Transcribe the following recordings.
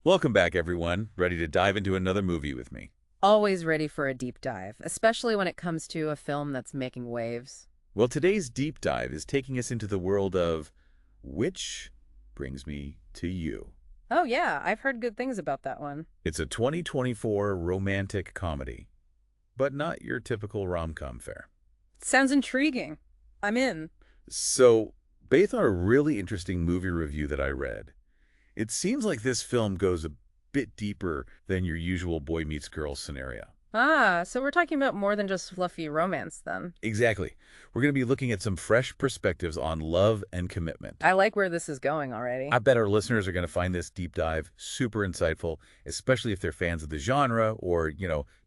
Welcome back, everyone. Ready to dive into another movie with me? Always ready for a deep dive, especially when it comes to a film that's making waves. Well, today's deep dive is taking us into the world of Which Brings Me to You. Oh yeah, I've heard good things about that one. It's a 2024 romantic comedy, but not your typical rom-com fare. Sounds intriguing. I'm in. So, based on a really interesting movie review that I read, it seems like this film goes a bit deeper than your usual boy meets girl scenario. So we're talking about more than just fluffy romance then. Exactly. We're going to be looking at some fresh perspectives on love and commitment. I like where this is going already. I bet our listeners are going to find this deep dive super insightful, especially if they're fans of the genre or,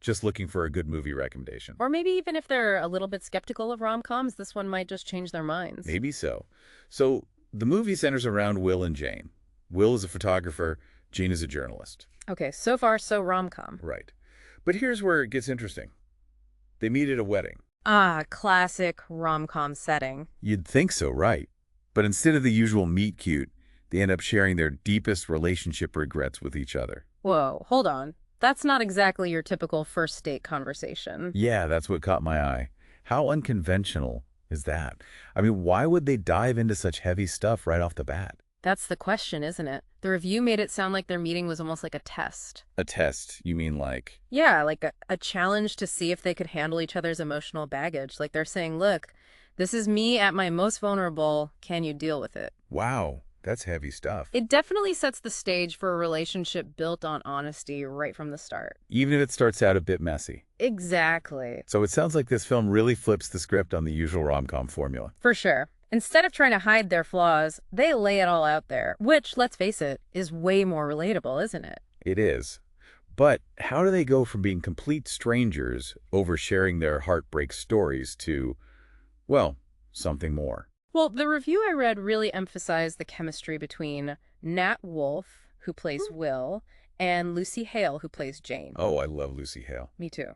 just looking for a good movie recommendation. Or maybe even if they're a little bit skeptical of rom-coms, this one might just change their minds. Maybe so. So the movie centers around Will and Jane. Will is a photographer, Jane is a journalist. Okay, so far so rom-com. Right. But here's where it gets interesting. They meet at a wedding. Classic rom-com setting. You'd think so, right? But instead of the usual meet cute, they end up sharing their deepest relationship regrets with each other. Whoa, hold on. That's not exactly your typical first date conversation. Yeah, that's what caught my eye. How unconventional is that? I mean, why would they dive into such heavy stuff right off the bat? That's the question, isn't it? The review made it sound like their meeting was almost like a test. A test, you mean like? Yeah, like a challenge to see if they could handle each other's emotional baggage. Like they're saying, look, this is me at my most vulnerable. Can you deal with it? Wow, that's heavy stuff. It definitely sets the stage for a relationship built on honesty right from the start. Even if it starts out a bit messy. Exactly. So it sounds like this film really flips the script on the usual rom-com formula. For sure. Instead of trying to hide their flaws, they lay it all out there, which, let's face it, is way more relatable, isn't it? It is. But how do they go from being complete strangers over sharing their heartbreak stories to, well, something more? Well, the review I read really emphasized the chemistry between Nat Wolff, who plays Will, and Lucy Hale, who plays Jane. Oh, I love Lucy Hale. Me too.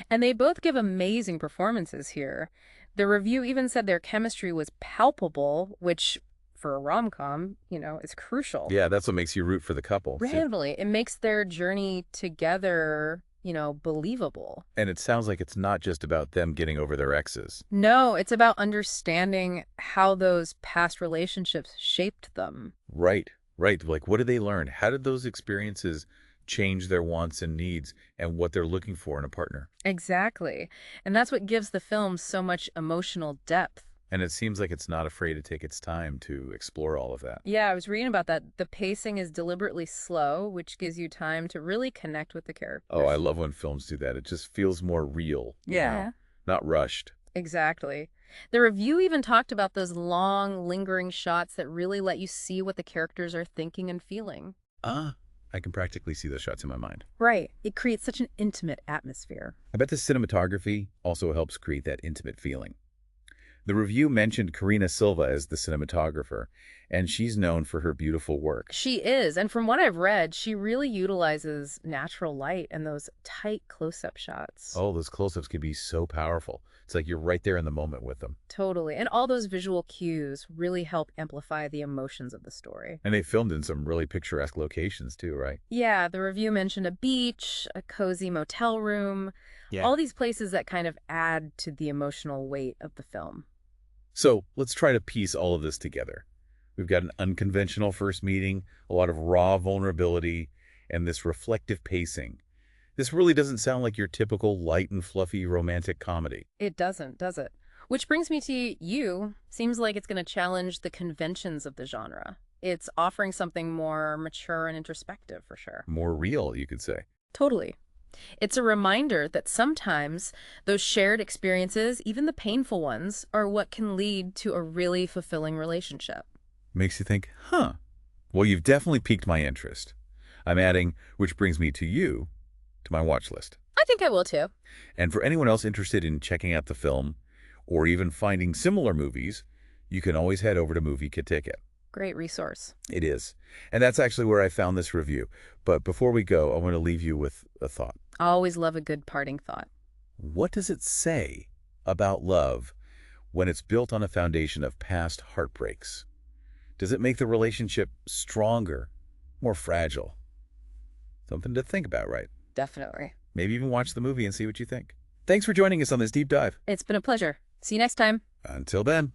And they both give amazing performances here. The review even said their chemistry was palpable, which, for a rom-com, is crucial. Yeah, that's what makes you root for the couple. Randomly, it makes their journey together, believable. And it sounds like it's not just about them getting over their exes. No, it's about understanding how those past relationships shaped them. Right. Like, what did they learn? How did those experiences change their wants and needs and what they're looking for in a partner? Exactly. And that's what gives the film so much emotional depth. And it seems like it's not afraid to take its time to explore all of that. Yeah, I was reading about that. The pacing is deliberately slow, which gives you time to really connect with the characters. Oh, I love when films do that. It just feels more real. Yeah. Not rushed. Exactly. The review even talked about those long, lingering shots that really let you see what the characters are thinking and feeling. I can practically see those shots in my mind. Right. It creates such an intimate atmosphere. I bet the cinematography also helps create that intimate feeling. The review mentioned Karina Silva as the cinematographer, and she's known for her beautiful work. She is, and from what I've read, she really utilizes natural light and those tight close-up shots. Oh, those close-ups can be so powerful. It's like you're right there in the moment with them. Totally. And all those visual cues really help amplify the emotions of the story. And they filmed in some really picturesque locations too, right? Yeah, the review mentioned a beach, a cozy motel room, all these places that kind of add to the emotional weight of the film. So let's try to piece all of this together. We've got an unconventional first meeting, a lot of raw vulnerability, and this reflective pacing. This really doesn't sound like your typical light and fluffy romantic comedy. It doesn't, does it? Which brings me to You. Seems like it's going to challenge the conventions of the genre. It's offering something more mature and introspective, for sure. More real, you could say. Totally. It's a reminder that sometimes those shared experiences, even the painful ones, are what can lead to a really fulfilling relationship. Makes you think, huh? Well, you've definitely piqued my interest. I'm adding Which Brings Me to You to my watch list. I think I will too. And for anyone else interested in checking out the film or even finding similar movies, you can always head over to MovieKaTicket. Great resource. It is. And that's actually where I found this review. But before we go, I want to leave you with a thought. I always love a good parting thought. What does it say about love when it's built on a foundation of past heartbreaks? Does it make the relationship stronger, more fragile? Something to think about, right? Definitely. Maybe even watch the movie and see what you think. Thanks for joining us on this deep dive. It's been a pleasure. See you next time. Until then.